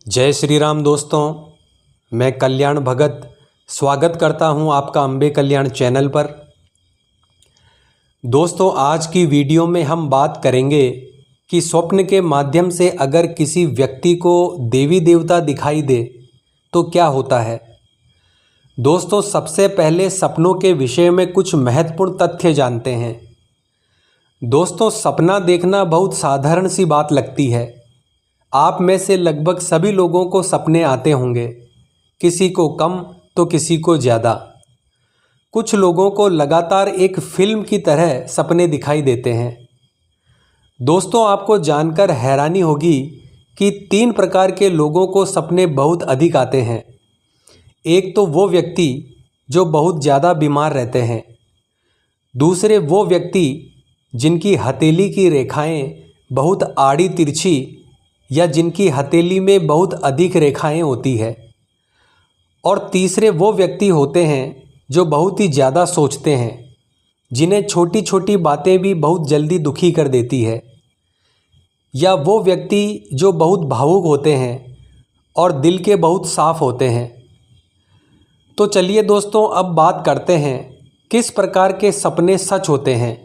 जय श्री राम दोस्तों। मैं कल्याण भगत स्वागत करता हूं आपका अम्बे कल्याण चैनल पर। दोस्तों, आज की वीडियो में हम बात करेंगे कि स्वप्न के माध्यम से अगर किसी व्यक्ति को देवी देवता दिखाई दे तो क्या होता है। दोस्तों, सबसे पहले सपनों के विषय में कुछ महत्वपूर्ण तथ्य जानते हैं। दोस्तों, सपना देखना बहुत साधारण सी बात लगती है। आप में से लगभग सभी लोगों को सपने आते होंगे, किसी को कम तो किसी को ज़्यादा। कुछ लोगों को लगातार एक फिल्म की तरह सपने दिखाई देते हैं। दोस्तों, आपको जानकर हैरानी होगी कि 3 प्रकार के लोगों को सपने बहुत अधिक आते हैं। एक तो वो व्यक्ति जो बहुत ज़्यादा बीमार रहते हैं। दूसरे वो व्यक्ति जिनकी हथेली की रेखाएं बहुत आड़ी तिरछी या जिनकी हथेली में बहुत अधिक रेखाएं होती है। और तीसरे वो व्यक्ति होते हैं जो बहुत ही ज़्यादा सोचते हैं, जिन्हें छोटी छोटी बातें भी बहुत जल्दी दुखी कर देती है। या वो व्यक्ति जो बहुत भावुक होते हैं और दिल के बहुत साफ होते हैं। तो चलिए दोस्तों, अब बात करते हैं किस प्रकार के सपने सच होते हैं।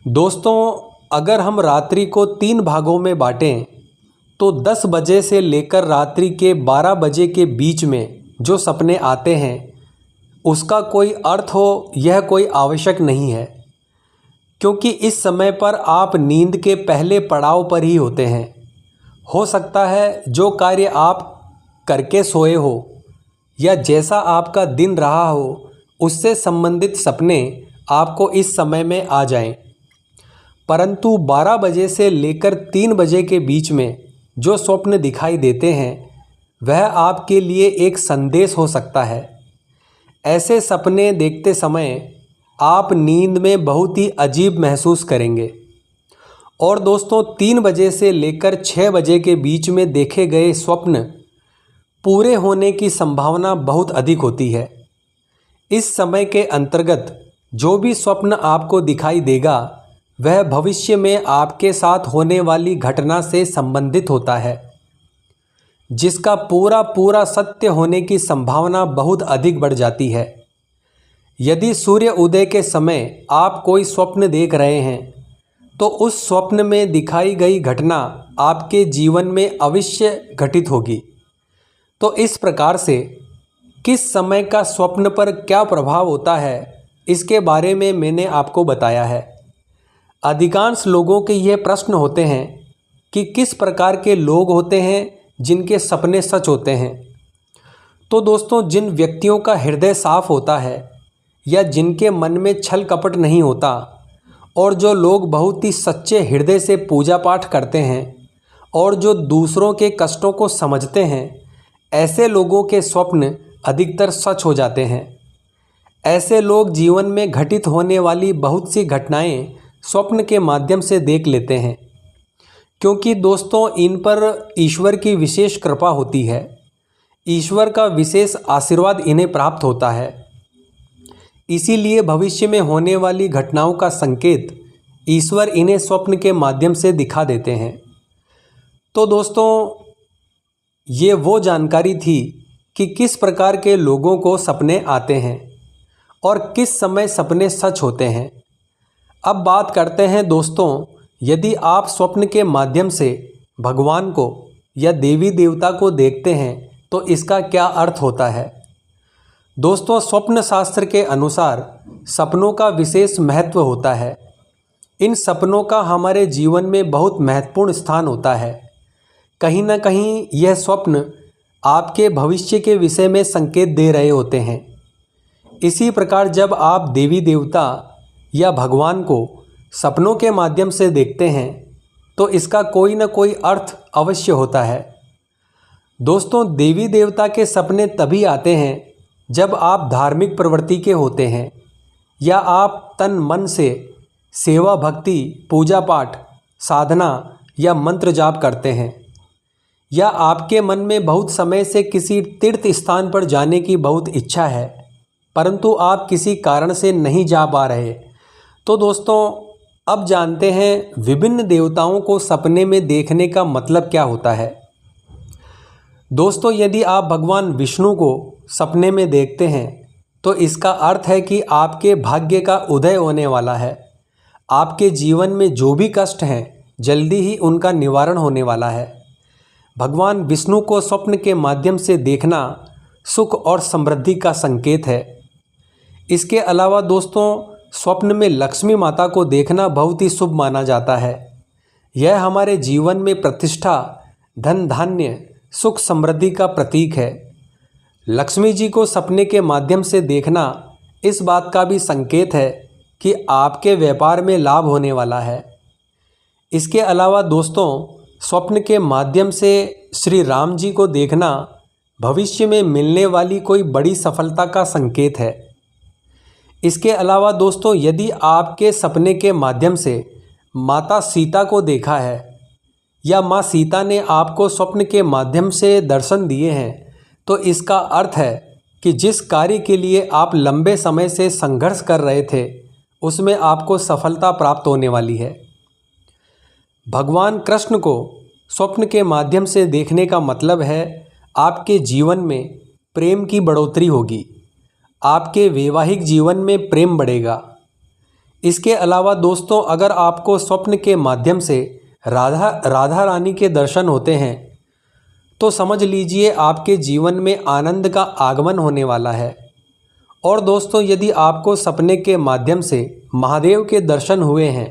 दोस्तों, अगर हम रात्रि को 3 भागों में बांटें तो 10 बजे से लेकर रात्रि के 12 बजे के बीच में जो सपने आते हैं उसका कोई अर्थ हो यह कोई आवश्यक नहीं है, क्योंकि इस समय पर आप नींद के पहले पड़ाव पर ही होते हैं। हो सकता है जो कार्य आप करके सोए हो या जैसा आपका दिन रहा हो उससे संबंधित सपने आपको इस समय में आ जाएं। परंतु 12 बजे से लेकर 3 बजे के बीच में जो स्वप्न दिखाई देते हैं वह आपके लिए एक संदेश हो सकता है। ऐसे सपने देखते समय आप नींद में बहुत ही अजीब महसूस करेंगे। और दोस्तों, 3 बजे से लेकर 6 बजे के बीच में देखे गए स्वप्न पूरे होने की संभावना बहुत अधिक होती है। इस समय के अंतर्गत जो भी स्वप्न आपको दिखाई देगा वह भविष्य में आपके साथ होने वाली घटना से संबंधित होता है, जिसका पूरा सत्य होने की संभावना बहुत अधिक बढ़ जाती है। यदि सूर्य उदय के समय आप कोई स्वप्न देख रहे हैं तो उस स्वप्न में दिखाई गई घटना आपके जीवन में अवश्य घटित होगी। तो इस प्रकार से किस समय का स्वप्न पर क्या प्रभाव होता है इसके बारे में मैंने आपको बताया है। अधिकांश लोगों के ये प्रश्न होते हैं कि किस प्रकार के लोग होते हैं जिनके सपने सच होते हैं। तो दोस्तों, जिन व्यक्तियों का हृदय साफ होता है या जिनके मन में छल कपट नहीं होता और जो लोग बहुत ही सच्चे हृदय से पूजा पाठ करते हैं और जो दूसरों के कष्टों को समझते हैं, ऐसे लोगों के स्वप्न अधिकतर सच हो जाते हैं। ऐसे लोग जीवन में घटित होने वाली बहुत सी घटनाएं स्वप्न के माध्यम से देख लेते हैं, क्योंकि दोस्तों इन पर ईश्वर की विशेष कृपा होती है। ईश्वर का विशेष आशीर्वाद इन्हें प्राप्त होता है। इसीलिए भविष्य में होने वाली घटनाओं का संकेत ईश्वर इन्हें स्वप्न के माध्यम से दिखा देते हैं। तो दोस्तों, ये वो जानकारी थी कि किस प्रकार के लोगों को सपने आते हैं और किस समय सपने सच होते हैं। अब बात करते हैं दोस्तों, यदि आप स्वप्न के माध्यम से भगवान को या देवी देवता को देखते हैं तो इसका क्या अर्थ होता है। दोस्तों, स्वप्न शास्त्र के अनुसार सपनों का विशेष महत्व होता है। इन सपनों का हमारे जीवन में बहुत महत्वपूर्ण स्थान होता है। कहीं ना कहीं यह स्वप्न आपके भविष्य के विषय में संकेत दे रहे होते हैं। इसी प्रकार जब आप देवी देवता या भगवान को सपनों के माध्यम से देखते हैं तो इसका कोई ना कोई अर्थ अवश्य होता है। दोस्तों, देवी देवता के सपने तभी आते हैं जब आप धार्मिक प्रवृत्ति के होते हैं या आप तन मन से सेवा भक्ति पूजा पाठ साधना या मंत्र जाप करते हैं, या आपके मन में बहुत समय से किसी तीर्थ स्थान पर जाने की बहुत इच्छा है परंतु आप किसी कारण से नहीं जा पा रहे। तो दोस्तों, अब जानते हैं विभिन्न देवताओं को सपने में देखने का मतलब क्या होता है। दोस्तों, यदि आप भगवान विष्णु को सपने में देखते हैं तो इसका अर्थ है कि आपके भाग्य का उदय होने वाला है। आपके जीवन में जो भी कष्ट हैं जल्दी ही उनका निवारण होने वाला है। भगवान विष्णु को स्वप्न के माध्यम से देखना सुख और समृद्धि का संकेत है। इसके अलावा दोस्तों, स्वप्न में लक्ष्मी माता को देखना बहुत ही शुभ माना जाता है। यह हमारे जीवन में प्रतिष्ठा, धन धान्य, सुख समृद्धि का प्रतीक है। लक्ष्मी जी को सपने के माध्यम से देखना इस बात का भी संकेत है कि आपके व्यापार में लाभ होने वाला है। इसके अलावा दोस्तों, स्वप्न के माध्यम से श्री राम जी को देखना भविष्य में मिलने वाली कोई बड़ी सफलता का संकेत है। इसके अलावा दोस्तों, यदि आपके सपने के माध्यम से माता सीता को देखा है या माँ सीता ने आपको स्वप्न के माध्यम से दर्शन दिए हैं तो इसका अर्थ है कि जिस कार्य के लिए आप लंबे समय से संघर्ष कर रहे थे उसमें आपको सफलता प्राप्त होने वाली है। भगवान कृष्ण को स्वप्न के माध्यम से देखने का मतलब है आपके जीवन में प्रेम की बढ़ोतरी होगी, आपके वैवाहिक जीवन में प्रेम बढ़ेगा। इसके अलावा दोस्तों, अगर आपको स्वप्न के माध्यम से राधा रानी के दर्शन होते हैं तो समझ लीजिए आपके जीवन में आनंद का आगमन होने वाला है। और दोस्तों, यदि आपको सपने के माध्यम से महादेव के दर्शन हुए हैं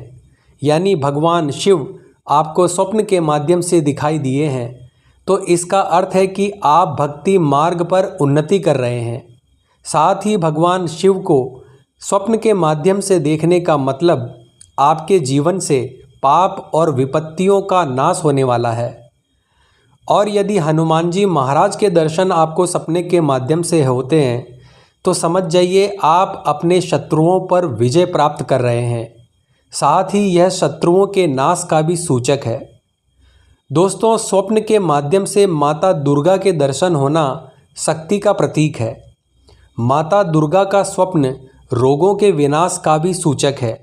यानी भगवान शिव आपको स्वप्न के माध्यम से दिखाई दिए हैं तो इसका अर्थ है कि आप भक्ति मार्ग पर उन्नति कर रहे हैं। साथ ही भगवान शिव को स्वप्न के माध्यम से देखने का मतलब आपके जीवन से पाप और विपत्तियों का नाश होने वाला है। और यदि हनुमान जी महाराज के दर्शन आपको सपने के माध्यम से होते हैं तो समझ जाइए आप अपने शत्रुओं पर विजय प्राप्त कर रहे हैं। साथ ही यह शत्रुओं के नाश का भी सूचक है। दोस्तों, स्वप्न के माध्यम से माता दुर्गा के दर्शन होना शक्ति का प्रतीक है। माता दुर्गा का स्वप्न रोगों के विनाश का भी सूचक है।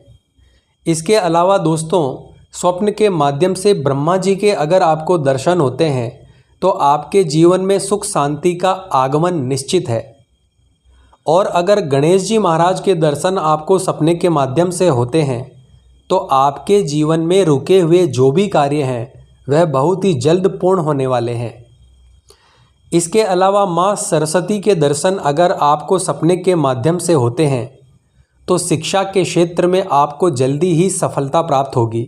इसके अलावा दोस्तों, स्वप्न के माध्यम से ब्रह्मा जी के अगर आपको दर्शन होते हैं तो आपके जीवन में सुख शांति का आगमन निश्चित है। और अगर गणेश जी महाराज के दर्शन आपको सपने के माध्यम से होते हैं तो आपके जीवन में रुके हुए जो भी कार्य हैं वह बहुत ही जल्द पूर्ण होने वाले हैं। इसके अलावा माँ सरस्वती के दर्शन अगर आपको सपने के माध्यम से होते हैं तो शिक्षा के क्षेत्र में आपको जल्दी ही सफलता प्राप्त होगी।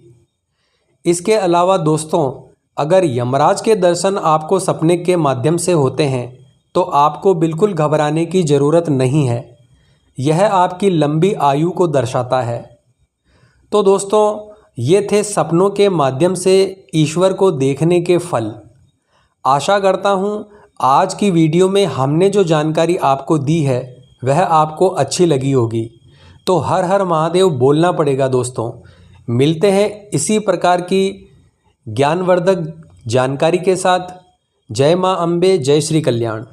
इसके अलावा दोस्तों, अगर यमराज के दर्शन आपको सपने के माध्यम से होते हैं तो आपको बिल्कुल घबराने की ज़रूरत नहीं है। यह आपकी लंबी आयु को दर्शाता है। तो दोस्तों, ये थे सपनों के माध्यम से ईश्वर को देखने के फल। आशा करता हूँ आज की वीडियो में हमने जो जानकारी आपको दी है वह आपको अच्छी लगी होगी। तो हर हर महादेव बोलना पड़ेगा दोस्तों। मिलते हैं इसी प्रकार की ज्ञानवर्धक जानकारी के साथ। जय मां अम्बे, जय श्री कल्याण।